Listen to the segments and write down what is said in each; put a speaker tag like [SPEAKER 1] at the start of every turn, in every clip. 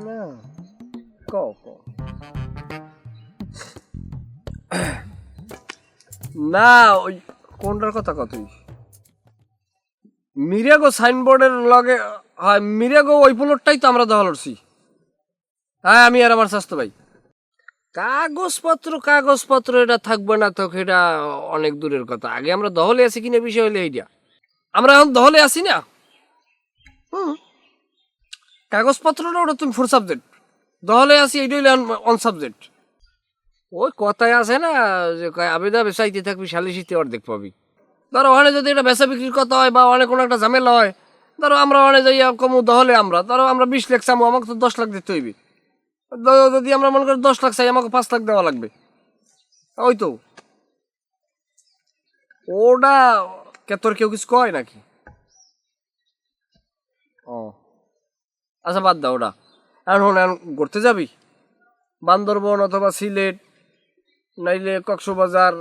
[SPEAKER 1] না কও না ওই কোনটার কথা তুই মিরাগো সাইনবোর্ডের লগে হয় মিরাগো ওই প্লটটাই তো আমরা দখল করছি। হ্যাঁ আমি আর আমার স্বাস্থ্য ভাই কাগজপত্র এটা থাকবে না তো এটা অনেক দূরের কথা। আগে আমরা দহলে আছি কিনা বিষয় হলে এইটা আমরা এখন দহলে আছি না। কাগজপত্রটা ওটা তুমি ফোর সাবজেক্ট, দহলে আছি এইটা হইলে অন সাবজেক্ট। ওই কথায় আছে না যে আবেদা বেসাইতে থাকবি শালিশিতে অর্ধেক পাবি। ধরো ওখানে যদি এটা বেচা বিক্রির কথা হয় বা অনেক কোনো একটা ঝামেলা হয়, ধরো আমরা ওখানে যাই কমু দহলে ধরো আমরা 20 লাখ চামু, আমাকে তো 10 লাখ দিতে হইবে। যদি আমরা মনে করি 10 লাখ চাই, আমাকে 5 লাখ দেওয়া লাগবে। ওই তো ওটা তোর কেউ কিছু কয় নাকি? ও আচ্ছা বাদ দাও ওটা। এখন ঘুরতে যাবি বান্দরবন অথবা সিলেট নাইলে কক্সবাজার,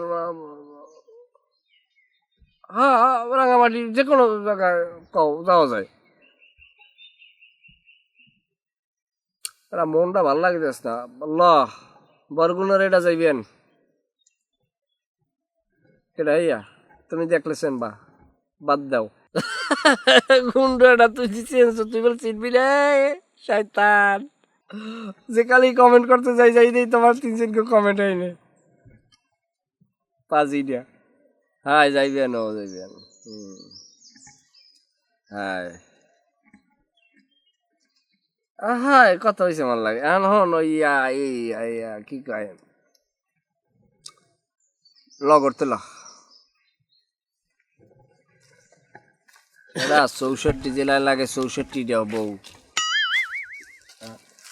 [SPEAKER 1] হ্যাঁ রাঙামাটি, যে কোনো জায়গায় যাওয়া যায়। মনটা ভাল লাগে যাস না আল্লাহ। বরগুনার এটা যাইবেন এটা ইয়া তুমি দেখলেছেন বা বাদ দাও। গুন্ডাটা তুই চেঞ্জ, তুই বল চিনবি রে শয়তান। যে কালি কমেন্ট করতে যাই দেই তোমার 3-4 কমেন্ট হয়নি পাজিটা। হ্যাঁ যাইবেন হ্যাঁ হ্যাঁ কথা হয়েছে আমার লাগে। এখন হন ইয়া ইয়া কি কয় লগর তো এরা 64 জেলায় লাগে, 64টা বউ।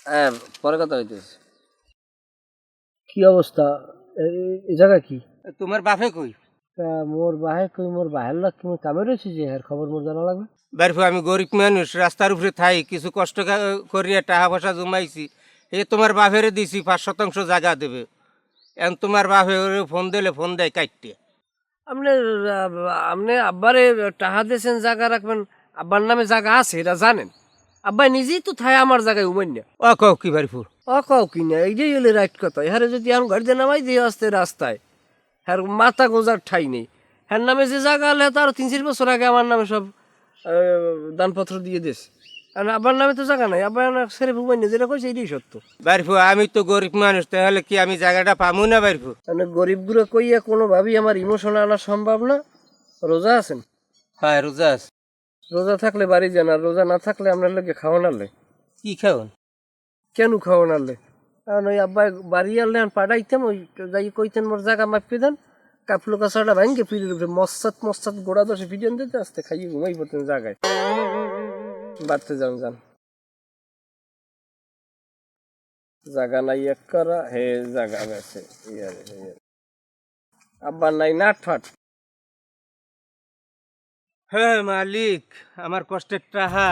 [SPEAKER 1] হ্যাঁ পরে কথা হইতেছে। কি অবস্থা এই জায়গা কি?
[SPEAKER 2] তোমার বাপে কই?
[SPEAKER 1] মোর বাহের লোক কি কামে রয়েছে যে এর খবর মোর জানা লাগবে।
[SPEAKER 2] বাড়িতে আমি গরিব মানুষ, রাস্তার উপরে থাই, কিছু কষ্ট করিয়া টাকা পয়সা জমাইছি, এই তোমার বাপেরে দিছি 5% জায়গা দেবে। এখন তোমার বাপে ফোন দিলে ফোন দেয় কাটতে।
[SPEAKER 1] আপনি আপনি আব্বারে টাকা দিয়েছেন জায়গা রাখবেন, আব্বার নামে জায়গা আছে এটা জানেন। আব্বাই নিজেই তো থায় আমার জায়গায় উমাইনা।
[SPEAKER 2] ও কও কি বাড়িপুর
[SPEAKER 1] কও কিনা এইটাই হলে রাইট কথা। হ্যাঁ যদি এখন গাড়িতে নামাই দিয়ে আসতে রাস্তায়, হ্যাঁ মাথা গোজার ঠাই নেই। হ্যার নামে যে জায়গা হলে তার 3-4 বছর আগে আমার নামে সব দানপত্র দিয়ে দিস। কারণ আব্বার নামে তো জায়গা নাই, আব্বার ছেড়ে উমাইনা যেটা কইছে এইটাই সত্য।
[SPEAKER 2] বাড়িপুর আমি তো গরিব মানুষ, তাহলে কি আমি জায়গাটা পামু না বাড়িপুর?
[SPEAKER 1] মানে গরিব গুলো কইয়া কোনোভাবেই আমার ইমোশন আনা সম্ভব না। রোজা আছেন?
[SPEAKER 2] হ্যাঁ রোজা আছে।
[SPEAKER 1] রোজা থাকলে বাড়ি যান, আর রোজা না থাকলে আপনার লোকে খাওয়ান আনলে।
[SPEAKER 2] কি খাওন?
[SPEAKER 1] কেন খাওয়ান আনলে? কারণ ওই আব্বাই বাড়ি আনলে পাঠাইতাম, ওই যাই কইতেন মোর জায়গা মাপি দেন, কাপলো কাছাটা ভাঙ্গে ফিরের উপরে মস্তাত গোড়া দশে ফিরিয়ে দিতে আসতে খাইয়ে ঘুমাই পড়তেন জায়গায়। বাড়তে যান জায়গা নাই এক করা হে জায়গা গেছে আব্বার নাই নাট ফাট।
[SPEAKER 2] হ্যাঁ মালিক, আমার কষ্টের টাকা